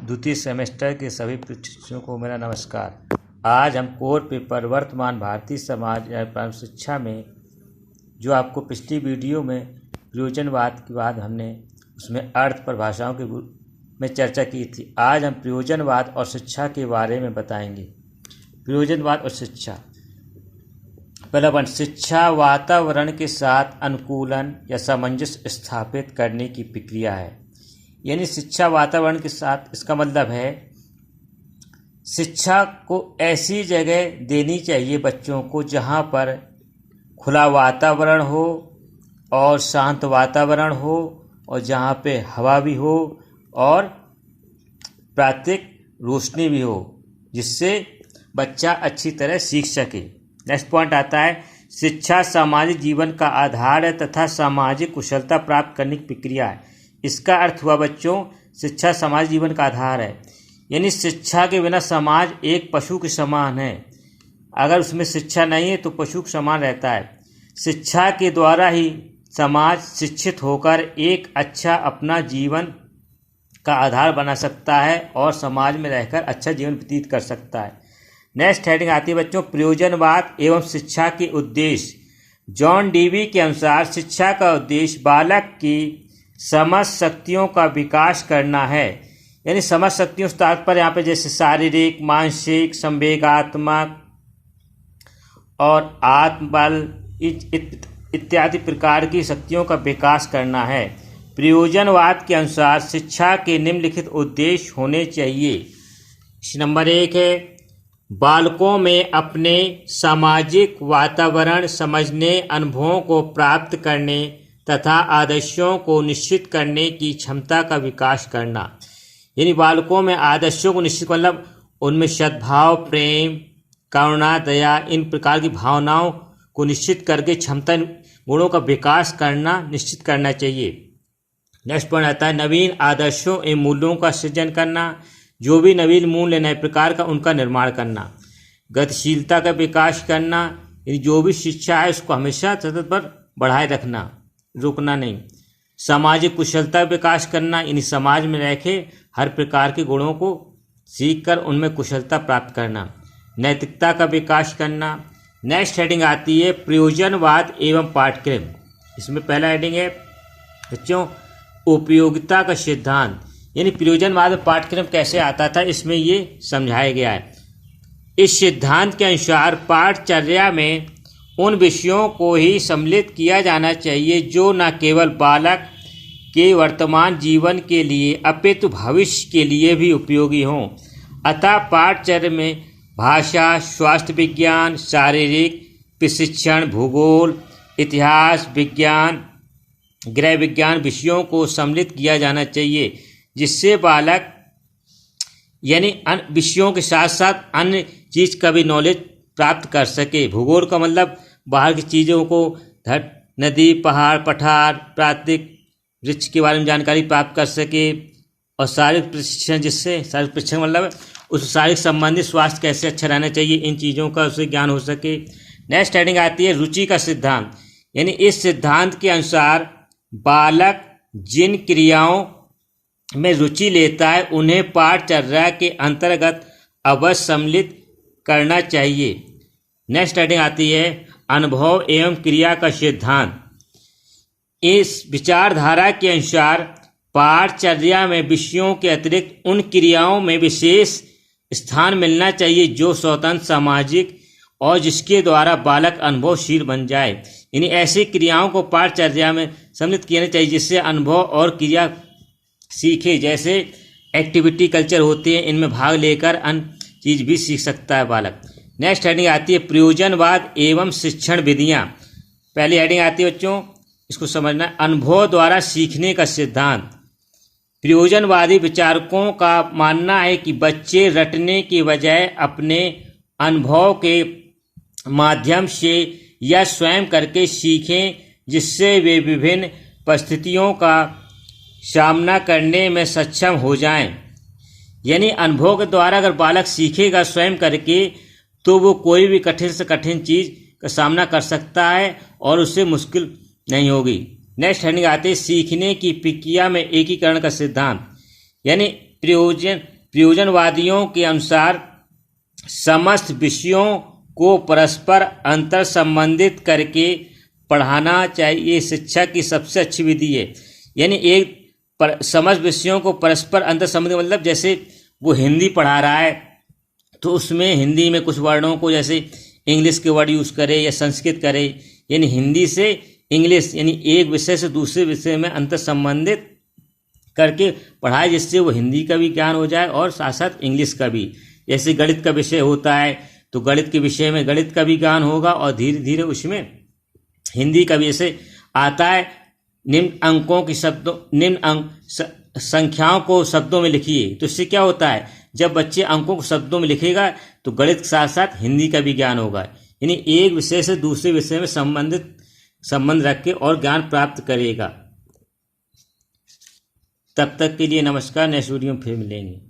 द्वितीय सेमेस्टर के सभी प्रशिक्षुओं को मेरा नमस्कार। आज हम कोर पेपर वर्तमान भारतीय समाज या प्रारंभिक शिक्षा में जो आपको पिछली वीडियो में प्रयोजनवाद के बाद हमने उसमें अर्थ परिभाषाओं के में चर्चा की थी। आज हम प्रयोजनवाद और शिक्षा के बारे में बताएंगे। प्रयोजनवाद और शिक्षा। पहला पॉइंट, शिक्षा वातावरण के साथ अनुकूलन या सामंजस्य स्थापित करने की प्रक्रिया है। यानी शिक्षा वातावरण के साथ, इसका मतलब है शिक्षा को ऐसी जगह देनी चाहिए बच्चों को जहाँ पर खुला वातावरण हो और शांत वातावरण हो और जहाँ पे हवा भी हो और प्राकृतिक रोशनी भी हो, जिससे बच्चा अच्छी तरह सीख सके। नेक्स्ट पॉइंट आता है, शिक्षा सामाजिक जीवन का आधार है तथा सामाजिक कुशलता प्राप्त करने की प्रक्रिया है। इसका अर्थ हुआ बच्चों, शिक्षा सामाजिक जीवन का आधार है। यानी शिक्षा के बिना समाज एक पशु के समान है। अगर उसमें शिक्षा नहीं है तो पशु के समान रहता है। शिक्षा के द्वारा ही समाज शिक्षित होकर एक अच्छा अपना जीवन का आधार बना सकता है और समाज में रहकर अच्छा जीवन व्यतीत कर सकता है। नेक्स्ट हेडिंग आती है बच्चों, प्रयोजनवाद एवं शिक्षा के उद्देश्य। जॉन डीवी के अनुसार शिक्षा का उद्देश्य बालक की समझ शक्तियों का विकास करना है। यानी समझ शक्तियों से तात्पर्य यहाँ पे जैसे शारीरिक, मानसिक, संवेगात्मक और आत्मबल इत्यादि प्रकार की शक्तियों का विकास करना है। प्रयोजनवाद के अनुसार शिक्षा के निम्नलिखित उद्देश्य होने चाहिए। नंबर 1 है, बालकों में अपने सामाजिक वातावरण समझने, अनुभवों को प्राप्त करने तथा आदर्शों को निश्चित करने की क्षमता का विकास करना। यानी बालकों में आदर्शों को निश्चित, मतलब उनमें सद्भाव, प्रेम, करुणा, दया, इन प्रकार की भावनाओं को निश्चित करके क्षमता, गुणों का विकास करना निश्चित करना चाहिए। नेक्स्ट पॉइंट आता है, नवीन आदर्शों एवं मूल्यों का सृजन करना। जो भी नवीन मूल्य नए प्रकार का उनका निर्माण करना। गतिशीलता का विकास करना, यानी जो भी शिक्षा है उसको हमेशा सतत पर बढ़ाए रखना, रुकना नहीं। सामाजिक कुशलता विकास करना, यानी समाज में रह के हर प्रकार के गुणों को सीखकर उनमें कुशलता प्राप्त करना। नैतिकता का विकास करना। नेक्स्ट हेडिंग आती है, प्रयोजनवाद एवं पाठ्यक्रम। इसमें पहला हेडिंग है बच्चों, उपयोगिता का सिद्धांत। यानी प्रयोजनवाद पाठ्यक्रम कैसे आता था, इसमें ये समझाया गया है। इस सिद्धांत के अनुसार पाठचर्या में उन विषयों को ही सम्मिलित किया जाना चाहिए जो न केवल बालक के वर्तमान जीवन के लिए अपितु भविष्य के लिए भी उपयोगी हों। अतः पाठचर्या में भाषा, स्वास्थ्य विज्ञान, शारीरिक प्रशिक्षण, भूगोल, इतिहास, विज्ञान, गृह विज्ञान विषयों को सम्मिलित किया जाना चाहिए, जिससे बालक यानी अन्य विषयों के साथ साथ अन्य चीज़ का भी नॉलेज प्राप्त कर सके। भूगोल का मतलब बाहर की चीज़ों को, नदी, पहाड़, पठार, प्राकृतिक वृक्ष के बारे में जानकारी प्राप्त कर सके। और शारीरिक प्रशिक्षण, जिससे शारीरिक प्रशिक्षण मतलब उस शारीरिक संबंधित स्वास्थ्य कैसे अच्छा रहना चाहिए, इन चीज़ों का उसे ज्ञान हो सके। नेक्स्ट हेडिंग आती है, रुचि का सिद्धांत। यानी इस सिद्धांत के अनुसार बालक जिन क्रियाओं में रुचि लेता है उन्हें पाठचर्या के अंतर्गत अवश्य सम्मिलित करना चाहिए। नेक्स्ट हेडिंग आती है, अनुभव एवं क्रिया का सिद्धांत। इस विचारधारा के अनुसार पाठचर्या में विषयों के अतिरिक्त उन क्रियाओं में विशेष स्थान मिलना चाहिए जो स्वतंत्र, सामाजिक और जिसके द्वारा बालक अनुभवशील बन जाए। यानी ऐसी क्रियाओं को पाठचर्या में सम्मिलित किया चाहिए जिससे अनुभव और क्रिया सीखे। जैसे एक्टिविटी कल्चर होते हैं, इनमें भाग लेकर अन्य चीज़ भी सीख सकता है बालक। नेक्स्ट हेडिंग आती है, प्रयोजनवाद एवं शिक्षण विधियाँ। पहली हेडिंग आती है बच्चों, इसको समझना है, अनुभव द्वारा सीखने का सिद्धांत। प्रयोजनवादी विचारकों का मानना है कि बच्चे रटने के बजाय अपने अनुभव के माध्यम से या स्वयं करके सीखें, जिससे वे विभिन्न परिस्थितियों का सामना करने में सक्षम हो जाएं। यानी अनुभव के द्वारा अगर बालक सीखेगा स्वयं करके तो वो कोई भी कठिन से कठिन चीज़ का सामना कर सकता है और उससे मुश्किल नहीं होगी। नेक्स्ट हेडिंग आते हैं सीखने की प्रक्रिया में एकीकरण का सिद्धांत। यानी प्रयोजन प्रयोजनवादियों के अनुसार समस्त विषयों को परस्पर अंतर संबंधित करके पढ़ाना चाहिए। शिक्षा की सबसे अच्छी विधि है। यानी समस्त विषयों को परस्पर अंतर संबंधित मतलब जैसे वो हिंदी पढ़ा रहा है तो उसमें हिंदी में कुछ वर्णों को जैसे इंग्लिश के वर्ड यूज़ करे या संस्कृत करे, यानी हिंदी से इंग्लिश, यानी एक विषय से दूसरे विषय में अंतर संबंधित करके पढ़ाए, जिससे वो हिंदी का भी ज्ञान हो जाए और साथ साथ इंग्लिश का भी। जैसे गणित का विषय होता है तो गणित के विषय में गणित का भी ज्ञान होगा और धीरे धीरे उसमें हिंदी का भी जैसे आता है। निम्न संख्याओं को शब्दों में लिखिए, तो इससे क्या होता है, जब बच्चे अंकों को शब्दों में लिखेगा तो गणित के साथ साथ हिंदी का भी ज्ञान होगा, यानी एक विषय से दूसरे विषय में संबंध रख के और ज्ञान प्राप्त करेगा। तब तक के लिए नमस्कार। नेक्स्ट वीडियो में फिर मिलेंगे।